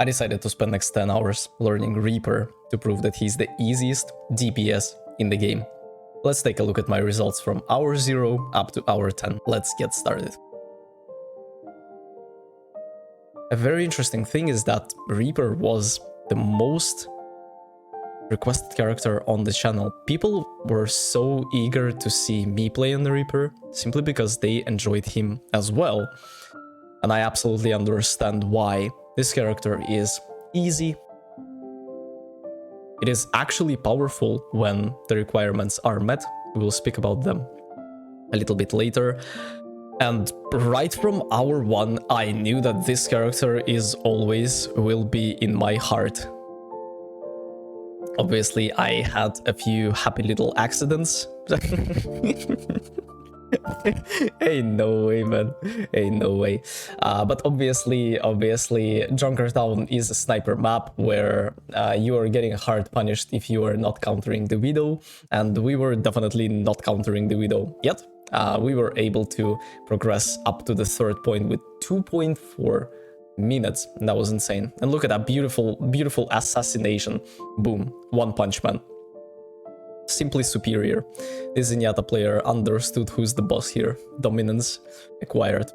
I decided to spend next 10 hours learning Reaper to prove that he's the easiest DPS in the game. Let's take a look at my results from hour 0 up to hour 10. Let's get started. A very interesting thing is that Reaper was the most requested character on the channel. People were so eager to see me play on the Reaper simply because they enjoyed him as well. And I absolutely understand why. This character is easy. It is actually powerful when the requirements are met. We will speak about them a little bit later. And right from hour 1, I knew that this character will be in my heart. Obviously, I had a few happy little accidents. Ain't no way, man. Ain't no way. But obviously, Junkertown is a sniper map where you are getting hard punished if you are not countering the Widow, and we were definitely not countering the Widow yet. We were able to progress up to the 3rd point with 2.4 minutes. That was insane. And look at that beautiful assassination. Boom. One punch, man. Simply superior. This Zenyatta player understood who's the boss here. Dominance acquired.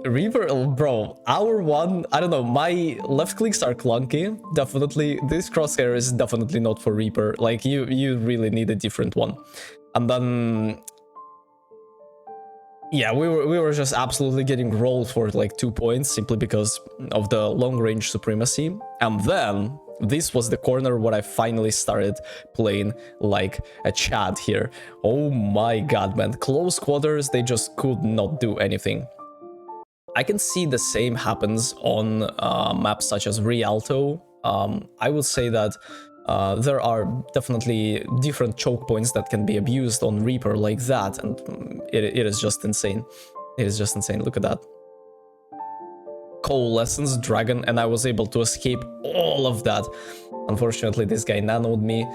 Reaper, bro, hour 1, I don't know, my left clicks are clunky, definitely. This crosshair is definitely not for Reaper. Like, you really need a different one. And then, yeah, we were just absolutely getting rolled for like 2 points simply because of the long range supremacy. And then this was the corner where I finally started playing like a Chad here. Oh my god, man. Close quarters, they just could not do anything. I can see the same happens on maps such as Rialto. I would say that there are definitely different choke points that can be abused on Reaper like that, and it is just insane. It is just insane. Look at that. Coalescence, Dragon, and I was able to escape all of that. Unfortunately, this guy nanoed me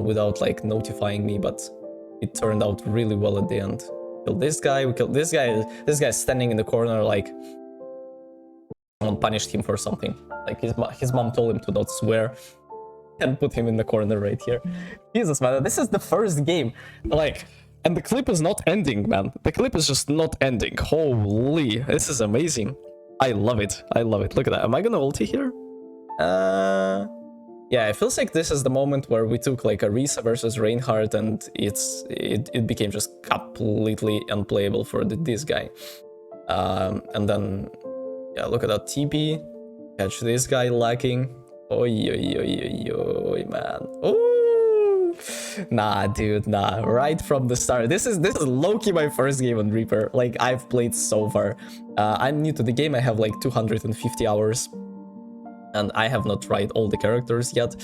without like notifying me, but it turned out really well at the end. Killed this guy, we killed this guy. This guy's standing in the corner like someone punished him for something. Like his mom told him to not swear and put him in the corner right here. Jesus, man, this is the first game. Like, and the clip is not ending, man. The clip is just not ending. Holy, this is amazing. I love it. I love it. Look at that. Am I gonna ulti here? Yeah, it feels like this is the moment where we took like a Risa versus Reinhardt, and it became just completely unplayable for this guy. And then, yeah, look at that TP. Catch this guy lacking. Oi, oi, oi, oi, oi, man. Ooh. Nah, dude, nah. Right from the start. This is low-key my first game on Reaper. Like, I've played so far. I'm new to the game. I have like 250 hours. And I have not tried all the characters yet.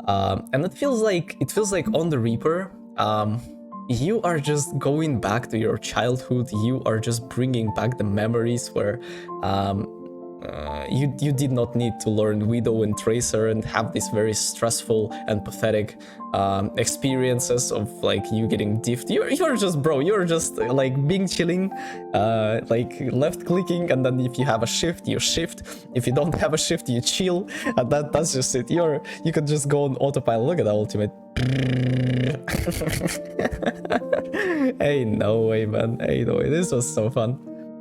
And it feels like on the Reaper, you are just going back to your childhood. You are just bringing back the memories where you did not need to learn Widow and Tracer and have these very stressful and pathetic experiences of like you getting diffed. You're just, bro, you're just like being chilling, like left clicking, and then if you have a shift, you shift. If you don't have a shift, you chill, and that's just it. You can just go on autopilot. Look at that ultimate. Hey, no way, man. Hey, no way. This was so fun.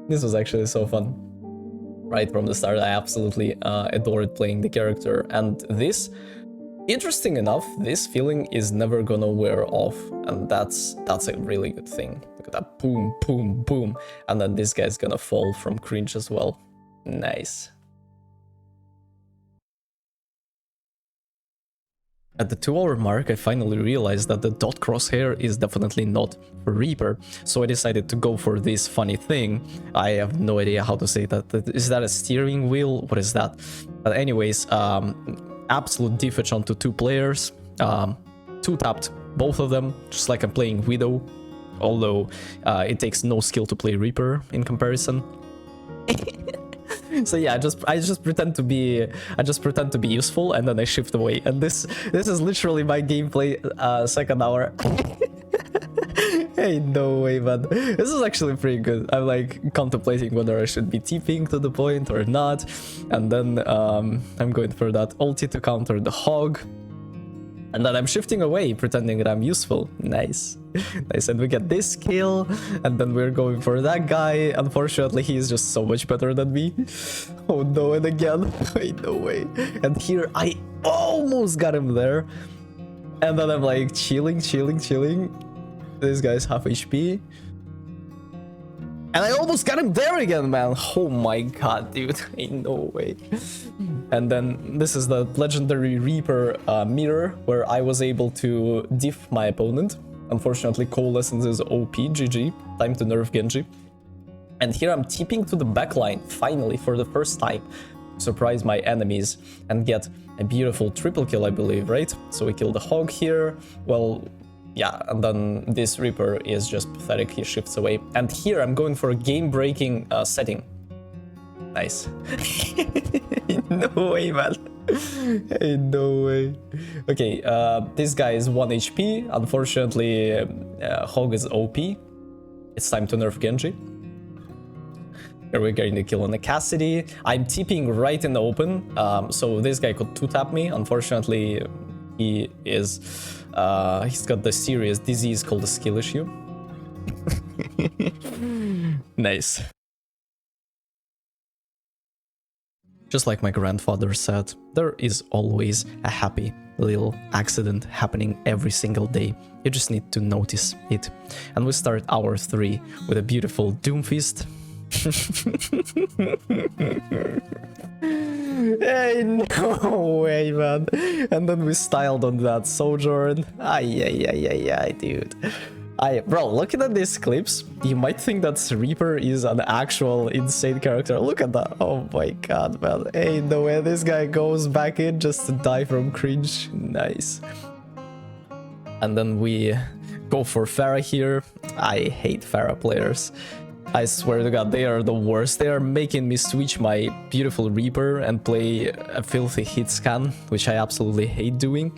This was actually so fun. Right from the start, I absolutely adored playing the character, and this, interesting enough, this feeling is never gonna wear off, and that's a really good thing. Look at that, boom, boom, boom, and then this guy's gonna fall from cringe as well. Nice. At the 2-hour mark, I finally realized that the dot crosshair is definitely not for Reaper, so I decided to go for this funny thing. I have no idea how to say that. Is that a steering wheel? What is that? But anyways, absolute defense onto 2 players. 2-tapped both of them, just like I'm playing Widow, although it takes no skill to play Reaper in comparison. So yeah, I just pretend to be useful, and then I shift away. And this is literally my gameplay second hour. Hey, no way, man. This is actually pretty good. I'm like contemplating whether I should be TPing to the point or not. And then I'm going for that ulti to counter the hog. And then I'm shifting away, pretending that I'm useful. Nice. Nice, and we get this kill. And then we're going for that guy. Unfortunately, he's just so much better than me. Oh no, and again. Wait, no way. And here, I almost got him there. And then I'm like chilling. This guy's half HP. And I almost got him there again, man. Oh my god, dude. Ain't no way. And then this is the legendary Reaper mirror, where I was able to diff my opponent. Unfortunately, Coalescence is OP, GG. Time to nerf Genji. And here I'm TPing to the backline, finally, for the first time. Surprise my enemies and get a beautiful triple kill, I believe, right? So we kill the hog here. Well, yeah, and then this Reaper is just pathetic, he shifts away. And here I'm going for a game-breaking setting. Nice. No way, man. Hey, no way. Okay, this guy is 1 HP. Unfortunately, Hog is OP. It's time to nerf Genji. Here we're getting the kill on the Cassidy. I'm TPing right in the open, so this guy could 2-tap me. Unfortunately, he is... he's got the serious disease called a skill issue. Nice. Just like my grandfather said, there is always a happy little accident happening every single day. You just need to notice it. And we start hour 3 with a beautiful Doomfist. Hey, no way, man. And then we styled on that Sojourn. Ay, dude. Bro, looking at these clips, you might think that Reaper is an actual insane character. Look at that. Oh my god, man. Hey, no way. This guy goes back in just to die from cringe. Nice. And then we go for Pharah here. I hate Pharah players. I swear to god, they are the worst. They are making me switch my beautiful Reaper and play a filthy hit scan, which I absolutely hate doing.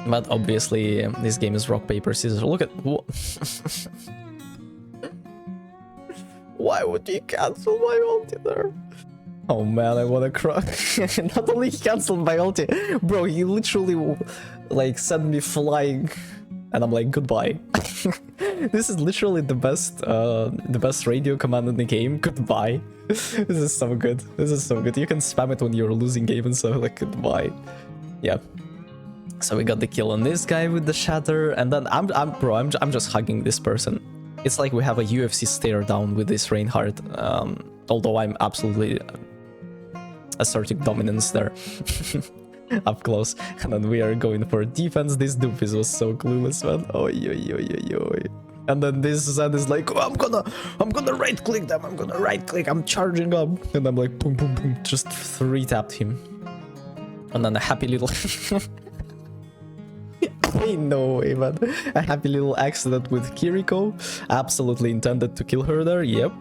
But obviously, this game is rock, paper, scissors. Look at... Why would he cancel my ulti there? Oh man, I wanna cry. Not only he canceled my ulti, bro, he literally like sent me flying. And I'm like, goodbye. This is literally the best radio command in the game. Goodbye. This is so good. This is so good. You can spam it when you're losing game and so like goodbye. Yeah. So we got the kill on this guy with the shatter, and then I'm just hugging this person. It's like we have a UFC stare down with this Reinhardt. Although I'm absolutely asserting dominance there. Up close, and then we are going for defense. This Doofus was so clueless, man. Oy. And then this Zen is like, oh, I'm gonna right click them. I'm charging up, and I'm like, boom, just 3-tapped him. And then a happy little, ain't no way, man. A happy little accident with Kiriko. Absolutely intended to kill her there. Yep.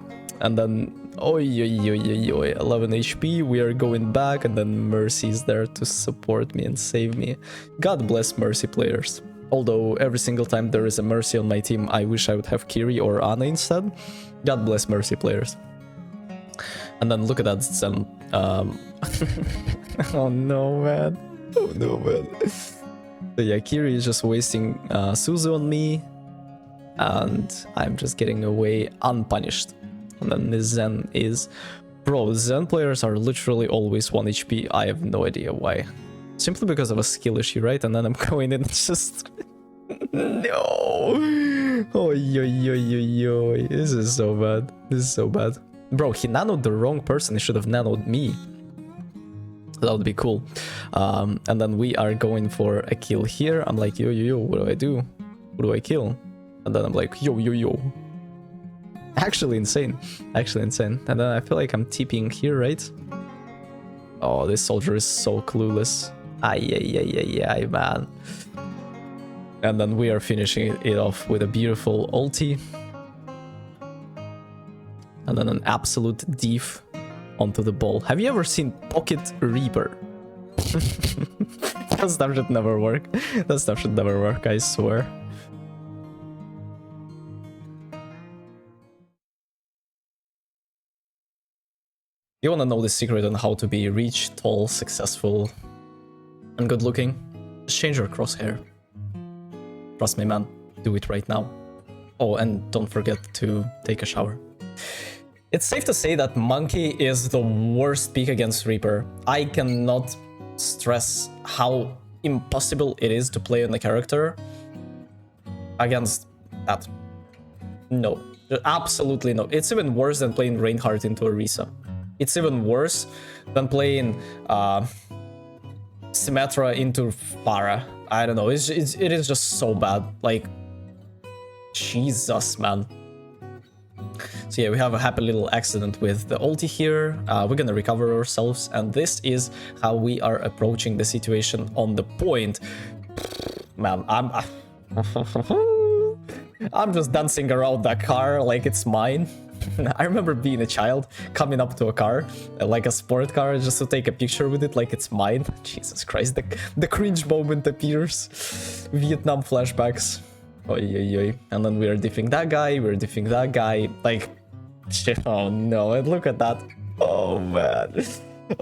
And then, oi, 11 HP, we are going back, and then Mercy is there to support me and save me. God bless Mercy players. Although every single time there is a Mercy on my team, I wish I would have Kiri or Ana instead. God bless Mercy players. And then look at that Zen. Oh no, man. Oh no, man. So yeah, Kiri is just wasting Suzu on me, and I'm just getting away unpunished. And then this Zen is... Bro, Zen players are literally always 1 HP. I have no idea why. Simply because of a skill issue, right? And then I'm going in and just... No! Oy. This is so bad. This is so bad. Bro, he nanoed the wrong person. He should have nanoed me. That would be cool. And then we are going for a kill here. I'm like, yo, what do I do? Who do I kill? And then I'm like, yo. Actually insane. And then I feel like I'm TPing here, right? Oh, this soldier is so clueless. Ay, man. And then we are finishing it off with a beautiful ulti. And then an absolute div onto the ball. Have you ever seen Pocket Reaper? That stuff should never work. That stuff should never work, I swear. You wanna know the secret on how to be rich, tall, successful, and good looking? Just change your crosshair. Trust me, man. Do it right now. Oh, and don't forget to take a shower. It's safe to say that Monkey is the worst pick against Reaper. I cannot stress how impossible it is to play on the character against that. No, absolutely no. It's even worse than playing Reinhardt into Orisa. It's even worse than playing Symmetra into Pharah. I don't know, it is just so bad. Like, Jesus, man. So yeah, we have a happy little accident with the ulti here. We're gonna recover ourselves, and this is how we are approaching the situation on the point. Man, I'm just dancing around that car like it's mine. I remember being a child, coming up to a car, like a sport car, just to take a picture with it like it's mine. Jesus Christ, the cringe moment appears. Vietnam flashbacks. Oy, oy, oy. And then we're diffing that guy, we're diffing that guy. Like, oh no, and look at that. Oh man.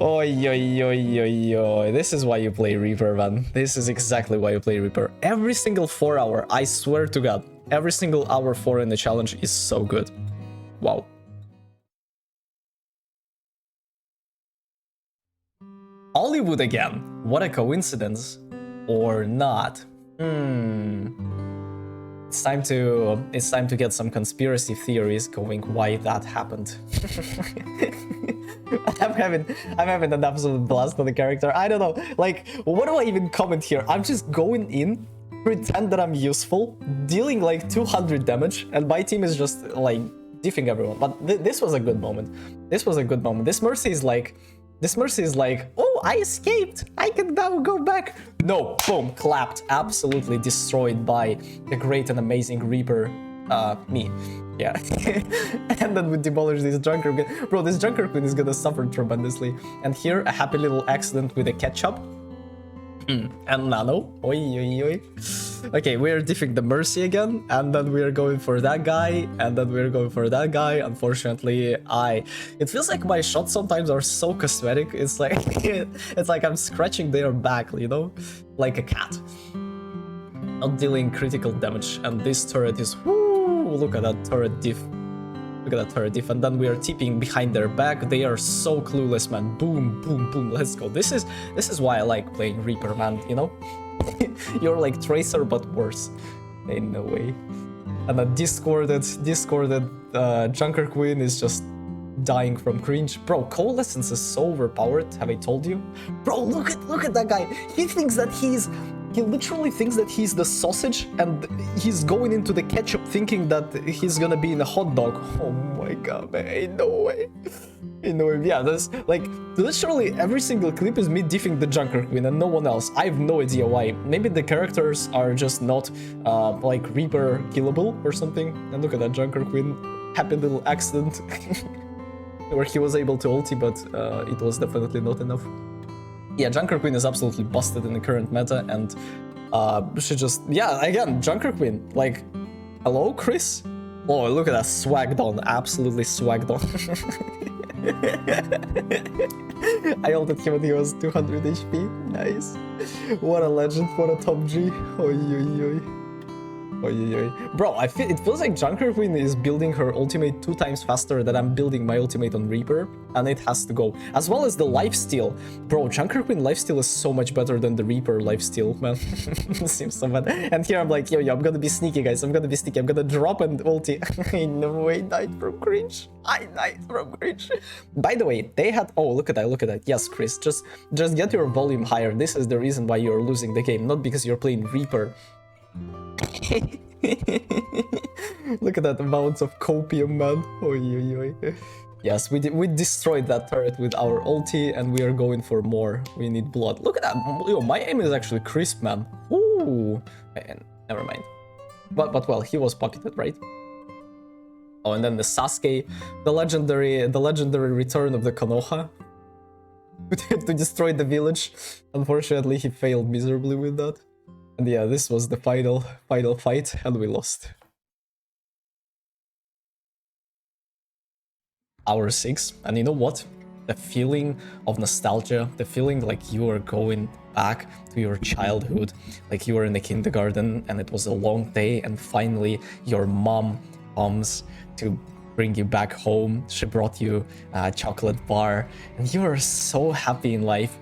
Oy, oy, oy, oy, oy. This is why you play Reaper, man. This is exactly why you play Reaper. Every single 4 hour, I swear to God, every single hour 4 in the challenge is so good. Wow. Hollywood again. What a coincidence. Or not. It's time to get some conspiracy theories going why that happened. I'm having an absolute blast on the character. I don't know. Like, what do I even comment here? I'm just going in, pretend that I'm useful, dealing like 200 damage, and my team is just like diffing everyone. But this was a good moment. This was a good moment. This Mercy is like, oh, I escaped. I can now go back. No, boom, clapped. Absolutely destroyed by the great and amazing Reaper, me. Yeah. And then we demolish this Junker Queen. Bro, this Junker Queen is gonna suffer tremendously. And here, a happy little accident with a ketchup. And Nano. Oi, oi, oi. Okay, we're diffing the Mercy again, and then we're going for that guy, and then we're going for that guy. Unfortunately, it feels like my shots sometimes are so cosmetic. It's like it's like I'm scratching their back, you know, like a cat. Not dealing critical damage, and this turret is whoo, look at that turret diff. Look at that turret diff, and then we are tipping behind their back. They are so clueless, man. Boom, boom, boom. Let's go. This is why I like playing Reaper, man, you know? You're like Tracer, but worse. Ain't no way. And a discorded Junker Queen is just dying from cringe. Bro, Coalescence is so overpowered, have I told you? Bro, look at that guy. He literally thinks that he's the sausage, and he's going into the ketchup thinking that he's gonna be in a hot dog. Oh my god, man, ain't no way. Ain't no way. Yeah, that's like, literally every single clip is me diffing the Junker Queen and no one else. I have no idea why. Maybe the characters are just not like Reaper killable or something. And look at that Junker Queen. Happy little accident. Where he was able to ulti, but it was definitely not enough. Yeah, Junker Queen is absolutely busted in the current meta, and she just, yeah, again, Junker Queen, like, hello, Chris? Oh, look at that, swagged on, absolutely swagged on. I ulted him when he was 200 HP, nice. What a legend, what a top G, oi oi oi. Bro, it feels like Junker Queen is building her ultimate 2 times faster than I'm building my ultimate on Reaper, and it has to go. As well as the lifesteal. Bro, Junker Queen lifesteal is so much better than the Reaper lifesteal, man. It seems so bad. And here I'm like, yo, I'm gonna be sneaky, guys. I'm gonna be sneaky. I'm gonna drop and ulti. No way, died from cringe. I died from cringe. By the way, they had... Oh, look at that, look at that. Yes, Chris, just get your volume higher. This is the reason why you're losing the game, not because you're playing Reaper. Look at that amounts of copium, man. Oy, oy, oy. Yes, we destroyed that turret with our ulti, and we are going for more. We need blood. Look at that. Yo, my aim is actually crisp, man. Ooh. Never mind. But well, he was pocketed, right? Oh, and then the Sasuke, the legendary return of the Konoha to destroy the village. Unfortunately, he failed miserably with that. And yeah, this was the final fight, and we lost. Hour 6, and you know what? the feeling of nostalgia, the feeling like you are going back to your childhood, like you were in the kindergarten and it was a long day and finally your mom comes to bring you back home. She brought you a chocolate bar and you are so happy in life.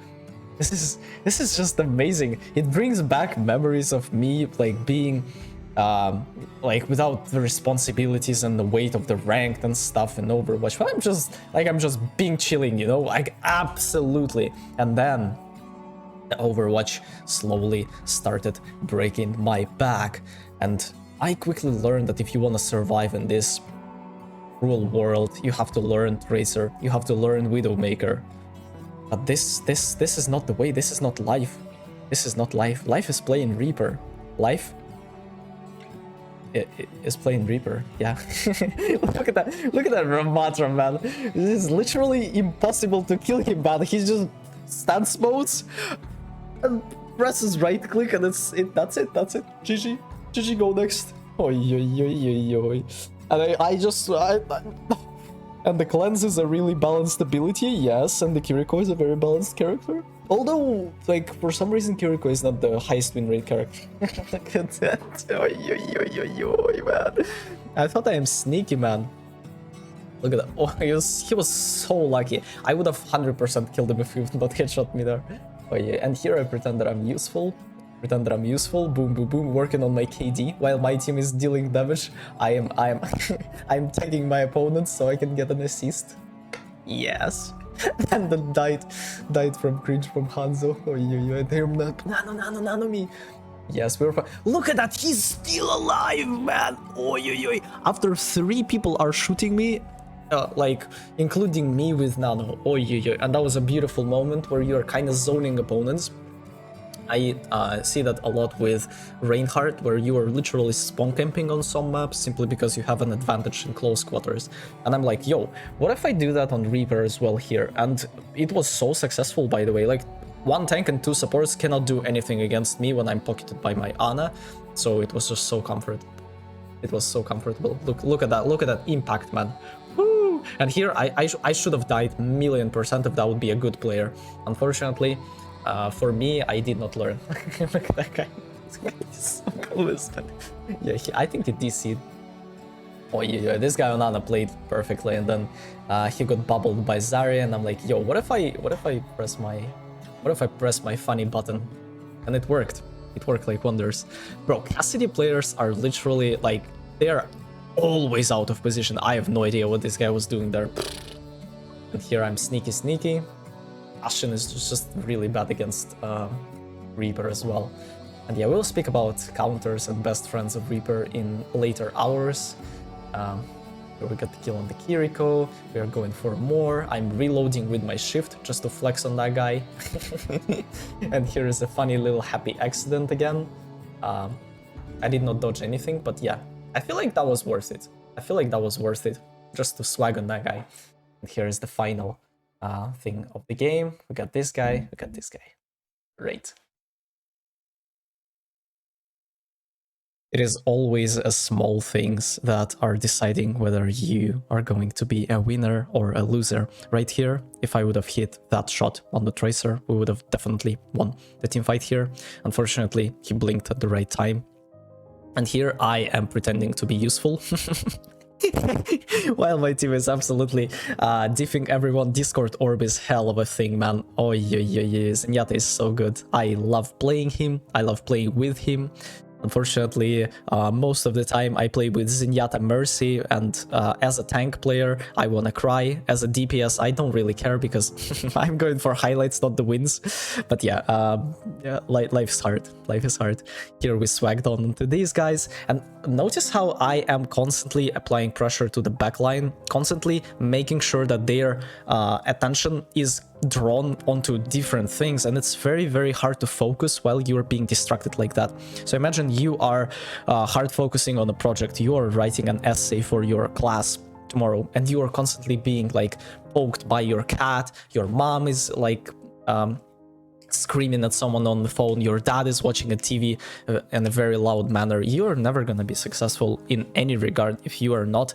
This is just amazing. It brings back memories of me like being like without the responsibilities and the weight of the ranked and stuff in Overwatch. But I'm just being chilling, you know, like absolutely. And then the Overwatch slowly started breaking my back, and I quickly learned that if you want to survive in this cruel world, you have to learn Tracer, you have to learn Widowmaker. But this is not the way. This is not life. This is not life. Life is playing Reaper. Life is playing Reaper. Yeah. Look at that. Look at that Ramatra, man. This is literally impossible to kill him, man. He just stance modes and presses right click, and that's it. That's it. GG. GG, go next. Oi, oi, oi, oi, oi. And and the cleanse is a really balanced ability, yes, and the Kiriko is a very balanced character. Although, like, for some reason, Kiriko is not the highest win rate character. Look at that. Oi, oi, oi, oi, man. I thought I am sneaky, man. Look at that. Oh, he was so lucky. I would have 100% killed him if he would not headshot me there. Oh, yeah. And here I pretend that I'm useful. Boom, boom, boom, working on my KD while my team is dealing damage. I'm tagging my opponents so I can get an assist. Yes. And then died from cringe from Hanzo. Oh, nano me. Yes, we're fine. Look at that, he's still alive, man. Oh, after 3 people are shooting me, like including me with nano. Oh, and that was a beautiful moment where you're kind of zoning opponents. I see that a lot with Reinhardt, where you are literally spawn camping on some maps simply because you have an advantage in close quarters. And I'm like, yo, what if I do that on Reaper as well here? And it was so successful, by the way. Like, 1 tank and 2 supports cannot do anything against me when I'm pocketed by my Ana. So it was just so comfortable. It was so comfortable. Look at that impact, man. Woo! And here I should have died 1,000,000% if that would be a good player. Unfortunately, for me, I did not learn. Look at that guy. He's so cool. Yeah, I think he DC'd. Oh yeah, this guy on Ana played perfectly, and then he got bubbled by Zarya, and I'm like, yo, what if I press my funny button? And it worked. It worked like wonders. Bro, Cassidy players are literally like, they are always out of position. I have no idea what this guy was doing there. And here I'm sneaky. Ashen is just really bad against Reaper as well. And yeah, we'll speak about counters and best friends of Reaper in later hours. We got the kill on the Kiriko, we are going for more. I'm reloading with my shift just to flex on that guy. And here is a funny little happy accident again. I did not dodge anything, but yeah, I feel like that was worth it. Just to swag on that guy. And here is the final thing of the game. We got this guy, Great. It is always a small things that are deciding whether you are going to be a winner or a loser. Right here, if I would have hit that shot on the Tracer, we would have definitely won the teamfight here. Unfortunately, he blinked at the right time. And here I am pretending to be useful. While my team is absolutely diffing everyone. Discord orb is hell of a thing, man. Oh yeah, Zenyatta is so good. I love playing him. I love playing with him. Unfortunately, most of the time I play with Zenyatta Mercy, and as a tank player, I wanna cry. As a DPS, I don't really care because I'm going for highlights, not the wins. But yeah, life's hard. Life is hard. Here we swagged on to these guys, and notice how I am constantly applying pressure to the backline, constantly making sure that their attention is drawn onto different things, and it's very, very hard to focus while you're being distracted like that. So imagine you are hard focusing on a project, you are writing an essay for your class tomorrow, and you are constantly being like poked by your cat, your mom is like screaming at someone on the phone, your dad is watching a TV in a very loud manner, you're never gonna be successful in any regard if you are not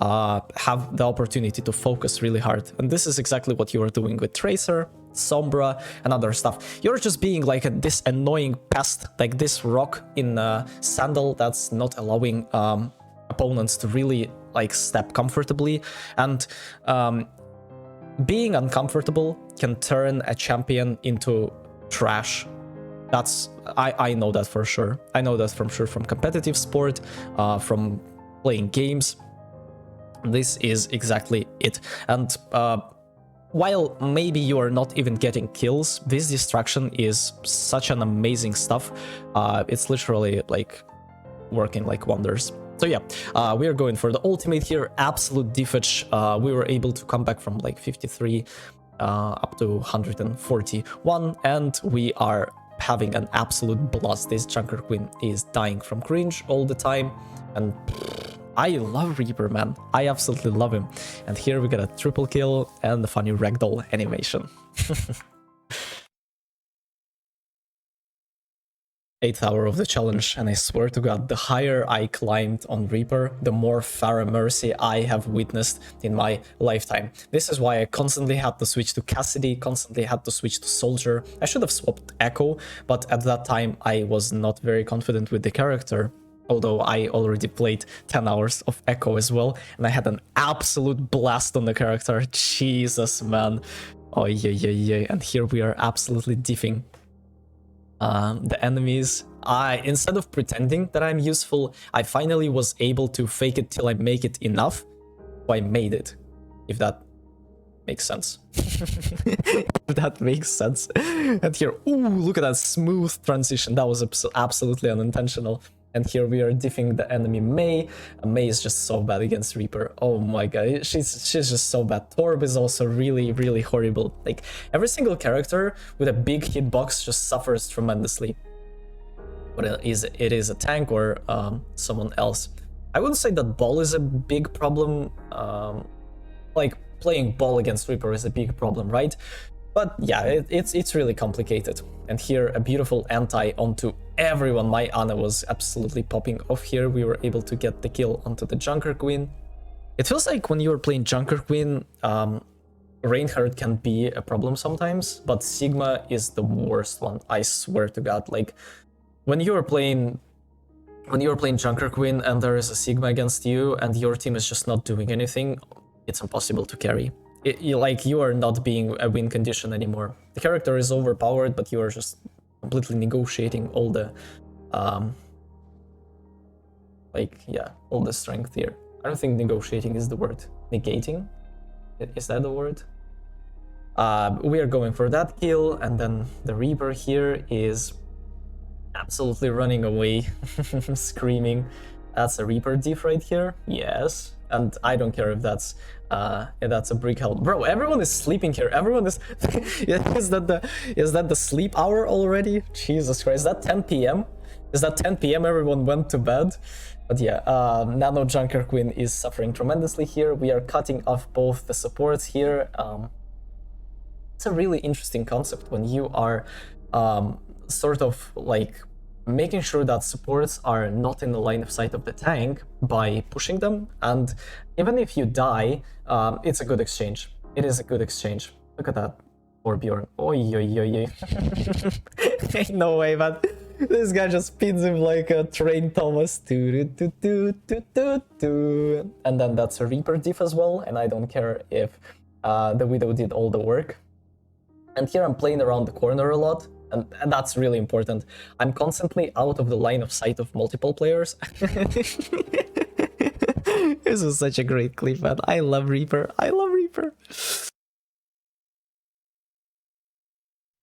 have the opportunity to focus really hard. And this is exactly what you are doing with Tracer, Sombra, and other stuff. You're just being like this annoying pest, like this rock in a sandal that's not allowing opponents to really like step comfortably. And being uncomfortable can turn a champion into trash. That's I know that for sure. I know that from competitive sport, from playing games. This is exactly it. And while maybe you are not even getting kills, this distraction is such an amazing stuff. It's literally like working like wonders. So yeah, we are going for the ultimate here, absolute defense. We were able to come back from like 53 up to 141, and we are having an absolute blast. This Junker Queen is dying from cringe all the time, and I love Reaper, man. I absolutely love him. And here we got a triple kill and the funny ragdoll animation. 8th hour of the challenge, and I swear to god, the higher I climbed on Reaper, the more Pharah mercy I have witnessed in my lifetime. This is why I constantly had to switch to Cassidy, constantly had to switch to Soldier. I should have swapped Echo, but at that time I was not very confident with the character. Although I already played 10 hours of Echo as well, and I had an absolute blast on the character. Jesus, man. Oh, yeah. And here we are absolutely diffing the enemies. Instead of pretending that I'm useful, I finally was able to fake it till I make it enough. So I made it, if that makes sense. If that makes sense. And here, ooh, look at that smooth transition. That was absolutely unintentional. And here we are diffing the enemy Mei. Mei is just so bad against Reaper. Oh my god, she's just so bad. Torb is also really horrible. Like, every single character with a big hitbox just suffers tremendously. But it is a tank or someone else. I wouldn't say that Ball is a big problem. Like, playing Ball against Reaper is a big problem, right? But yeah, it's really complicated. And here, a beautiful anti onto everyone. My Ana was absolutely popping off here. We were able to get the kill onto the Junker Queen. It feels like when you are playing Junker Queen, Reinhardt can be a problem sometimes, but Sigma is the worst one. I swear to god. Like, when you are playing Junker Queen and there is a Sigma against you and your team is just not doing anything, it's impossible to carry. You are not being a win condition anymore. The character is overpowered, but you are just completely negotiating all the all the strength here. I don't think negotiating is the word. Negating? Is that the word? We are going for that kill, and then the Reaper here is absolutely running away, screaming. That's a Reaper diff right here. Yes. And I don't care if that's a brick hell. Bro, everyone is sleeping here. Everyone is is that the sleep hour already? Jesus Christ, is that 10 p.m.? Is that 10 p.m. everyone went to bed? But yeah, Nano Junker Queen is suffering tremendously here. We are cutting off both the supports here. It's a really interesting concept when you are sort of like making sure that supports are not in the line of sight of the tank by pushing them, and even if you die, it's a good exchange. It is a good exchange. Look at that, Torbjorn. Oi. Ain't no way, man. This guy just spins him like a train Thomas. And then that's a Reaper diff as well, and I don't care if the Widow did all the work. And here I'm playing around the corner a lot. And that's really important. I'm constantly out of the line of sight of multiple players. This is such a great clip, man. I love Reaper. I love Reaper.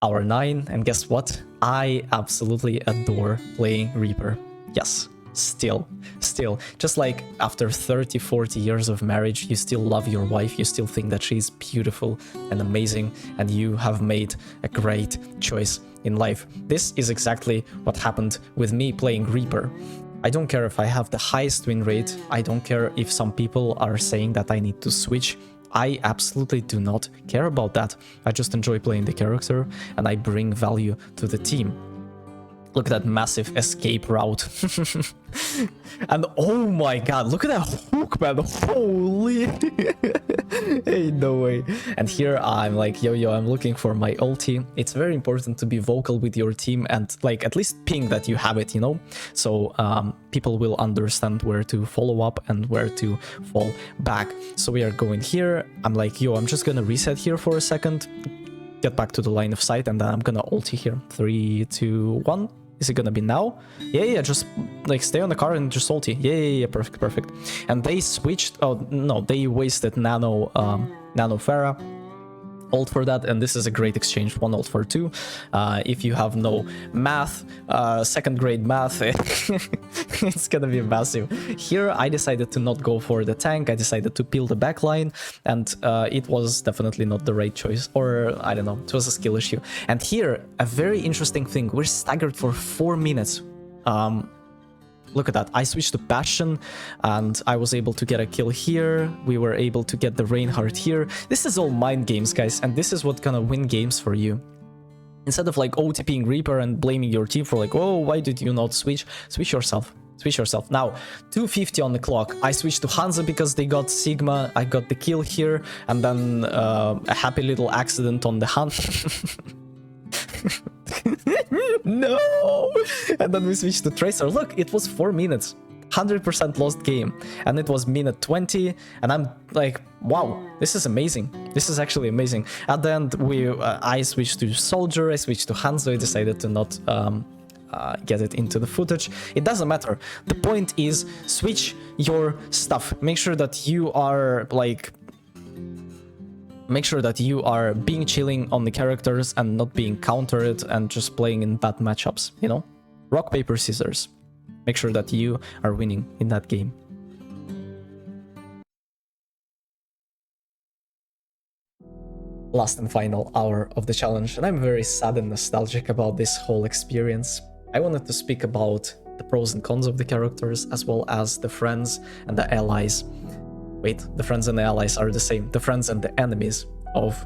Hour 9, and guess what? I absolutely adore playing Reaper. Yes. Still, just like after 30-40 years of marriage, you still love your wife, you still think that she's beautiful and amazing, and you have made a great choice in life. This is exactly what happened with me playing Reaper. I don't care if I have the highest win rate, I don't care if some people are saying that I need to switch. I absolutely do not care about that. I just enjoy playing the character and I bring value to the team. Look at that massive escape route. And oh my god, look at that hook, man. Holy. Hey, no way. And here I'm like, yo, I'm looking for my ulti. It's very important to be vocal with your team and like at least ping that you have it, you know? So people will understand where to follow up and where to fall back. So we are going here. I'm like, yo, I'm just gonna reset here for a second, get back to the line of sight, and then I'm gonna ulti here. 3, 2, 1. Is it gonna be now? Yeah, just like stay on the car and just ulti. Yeah, perfect. And they switched, oh no, they wasted nano Pharah ult for that, and this is a great exchange, 1 ult for 2. If you have no math, second grade math, it's gonna be massive. Here I decided to not go for the tank, I decided to peel the backline, and it was definitely not the right choice, or I don't know, it was a skill issue. And here, a very interesting thing, we're staggered for 4 minutes. Look at that, I switched to Bastion and I was able to get a kill here. We were able to get the Reinhardt here. This is all mind games, guys, and this is what's gonna win games for you. Instead of like OTPing Reaper and blaming your team for like, oh, why did you not switch? Switch yourself. Switch yourself. Now, 2:50 on the clock. I switched to Hanzo because they got Sigma. I got the kill here, and then a happy little accident on the hunt. No! And then we switched to Tracer. Look, it was 4 minutes. 100% lost game. And it was minute 20. And I'm like, wow, this is amazing. This is actually amazing. At the end, I switched to Soldier. I switched to Hanzo. I decided to not get it into the footage. It doesn't matter. The point is, switch your stuff. Make sure that you are like... Make sure that you are being chilling on the characters and not being countered and just playing in bad matchups, you know? Rock, paper, scissors. Make sure that you are winning in that game. Last and final hour of the challenge, and I'm very sad and nostalgic about this whole experience. I wanted to speak about the pros and cons of the characters, as well as the friends and the allies. Wait, the friends and the allies are the same. The friends and the enemies of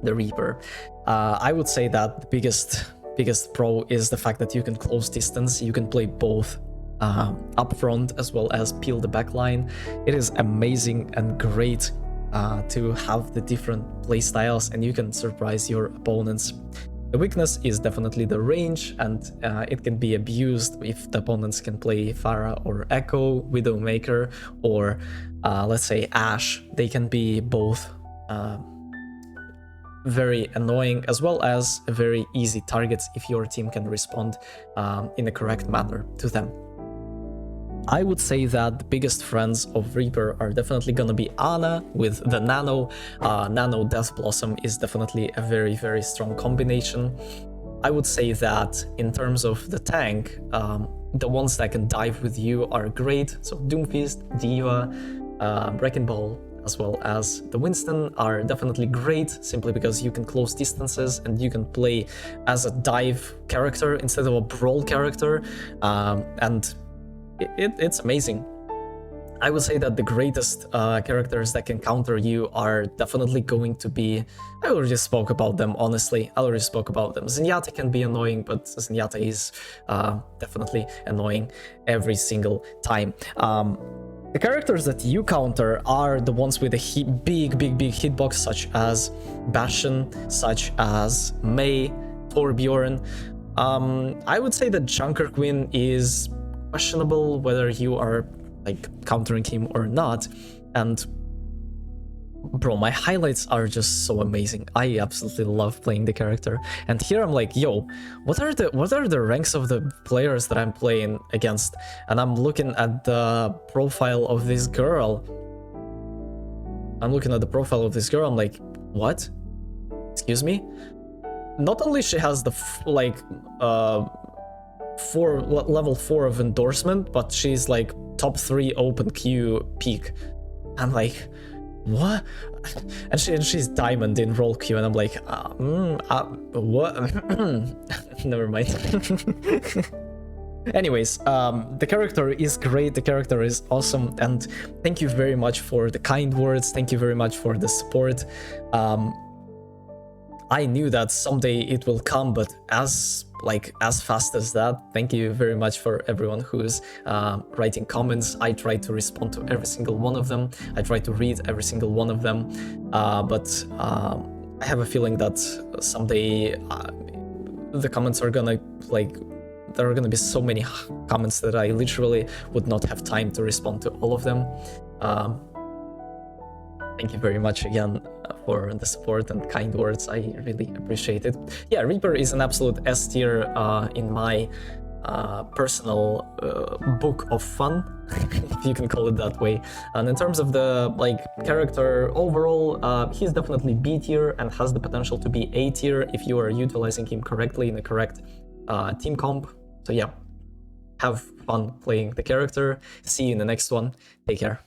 the Reaper. I would say that the biggest pro is the fact that you can close distance. You can play both up front as well as peel the backline. It is amazing and great to have the different playstyles, and you can surprise your opponents. The weakness is definitely the range, and it can be abused if the opponents can play Pharah or Echo, Widowmaker, or let's say Ashe. They can be both very annoying as well as very easy targets if your team can respond in a correct manner to them. I would say that the biggest friends of Reaper are definitely gonna be Ana with the Nano. Nano Death Blossom is definitely a very, very strong combination. I would say that in terms of the tank, the ones that can dive with you are great. So Doomfist, Diva, Wrecking Ball, as well as the Winston are definitely great, simply because you can close distances and you can play as a dive character instead of a brawl character, and it's amazing. I would say that the greatest characters that can counter you are definitely going to be... I already spoke about them, honestly. I already spoke about them. Zenyatta can be annoying, but Zenyatta is definitely annoying every single time. The characters that you counter are the ones with a big hitbox, such as Bastion, such as Mei, Torbjorn. I would say that Junker Queen is questionable whether you are like countering him or not, and bro, my highlights are just so amazing. I absolutely love playing the character, and here I'm like, yo, what are the ranks of the players that I'm playing against? And I'm looking at the profile of this girl. I'm I'm like, what? Excuse me? Not only she has the level 4 of endorsement, but she's like top 3 open queue peak. I'm like, what? And she's diamond in roll queue, and I'm like, what? Never mind. Anyways, the character is great, the character is awesome, and thank you very much for the kind words, thank you very much for the support. I knew that someday it will come, but as fast as that. Thank you very much for everyone who's writing comments. I try to respond to every single one of them. I try to read every single one of them, but I have a feeling that someday the comments are gonna there are gonna be so many comments that I literally would not have time to respond to all of them. Thank you very much again for the support and kind words. I really appreciate it. Yeah, Reaper is an absolute S tier in my personal book of fun, if you can call it that way. And in terms of the character overall, he's definitely B tier and has the potential to be A tier if you are utilizing him correctly in the correct team comp. So yeah, have fun playing the character. See you in the next one. Take care.